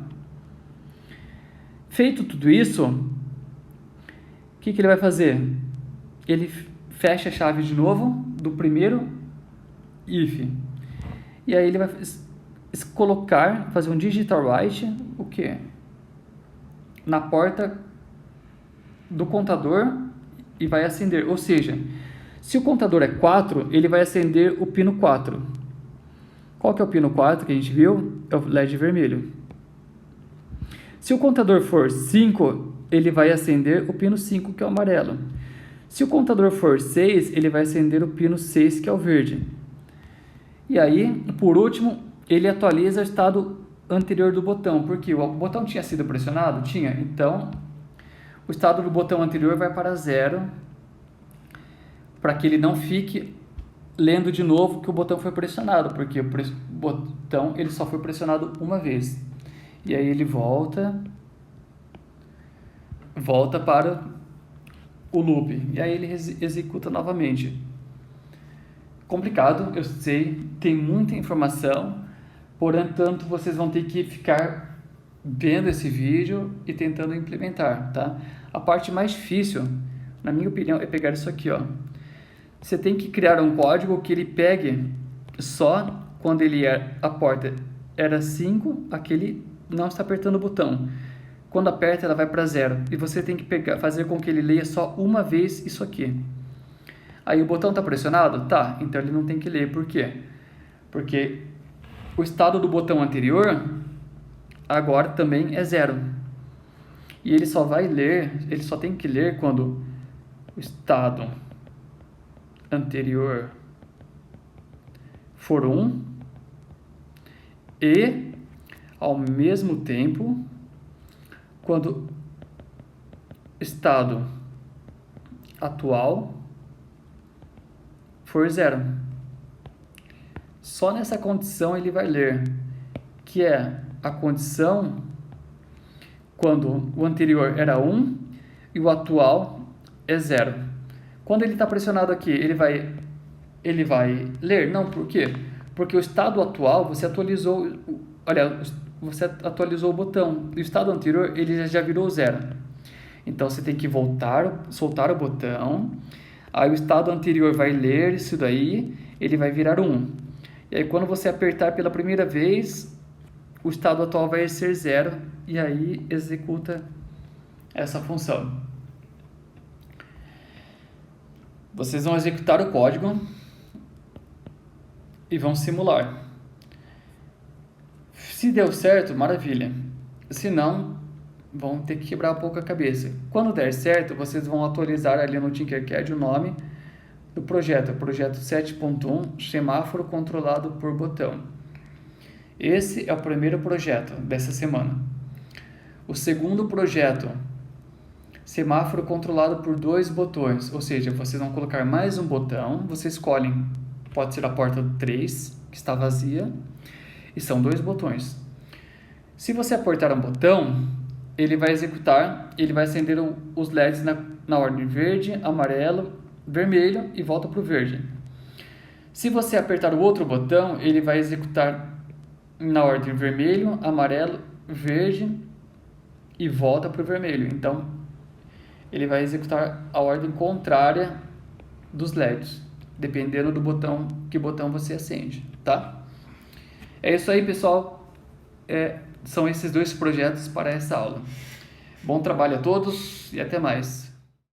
Feito tudo isso, o que ele vai fazer? Ele fecha a chave de novo do primeiro if. E aí ele vai colocar, fazer um digital write, o quê? Na porta do contador e vai acender. Ou seja, se o contador é 4, ele vai acender o pino 4. Qual que é o pino 4 que a gente viu? É o LED vermelho. Se o contador for 5, ele vai acender o pino 5, que é o amarelo. Se o contador for 6, ele vai acender o pino 6, que é o verde. E aí, por último, ele atualiza o estado anterior do botão, porque o botão tinha sido pressionado? Tinha. Então, o estado do botão anterior vai para 0, para que ele não fique lendo de novo que o botão foi pressionado, porque o botão ele só foi pressionado uma vez. E aí ele volta para o loop, e aí ele executa novamente. Complicado, eu sei, tem muita informação, portanto vocês vão ter que ficar vendo esse vídeo e tentando implementar, tá? A parte mais difícil, na minha opinião, é pegar isso aqui, ó. Você tem que criar um código que ele pegue só quando a porta era 5, aquele não está apertando o botão. Quando aperta, ela vai para 0. E você tem que fazer com que ele leia só uma vez isso aqui. Aí o botão está pressionado? Tá, então ele não tem que ler. Por quê? Porque o estado do botão anterior agora também é 0. E ele só tem que ler quando o estado anterior for 1 e, ao mesmo tempo, quando o estado atual for 0. Só nessa condição ele vai ler, que é a condição quando o anterior era 1 e o atual é 0. Quando ele está pressionado aqui, ele vai ler? Não, por quê? Porque o estado atual, você atualizou o botão. E o estado anterior, ele já virou 0. Então, você tem que soltar o botão. Aí, o estado anterior vai ler isso daí, ele vai virar 1. E aí, quando você apertar pela primeira vez, o estado atual vai ser 0. E aí, executa essa função. Vocês vão executar o código e vão simular. Se deu certo, maravilha. Se não, vão ter que quebrar um pouco a cabeça. Quando der certo, vocês vão atualizar ali no Tinkercad o nome do projeto 7.1, semáforo controlado por botão. Esse é o primeiro projeto dessa semana. O segundo projeto, semáforo controlado por 2 botões, ou seja, vocês vão colocar mais um botão, vocês escolhem, pode ser a porta 3, que está vazia, e são 2 botões. Se você apertar um botão, ele vai executar, ele vai acender os LEDs na ordem verde, amarelo, vermelho e volta para o verde. Se você apertar o outro botão, ele vai executar na ordem vermelho, amarelo, verde e volta para o vermelho. Então, ele vai executar a ordem contrária dos LEDs, dependendo do botão, que botão você acende, tá? É isso aí, pessoal. São esses 2 projetos para essa aula. Bom trabalho a todos e até mais.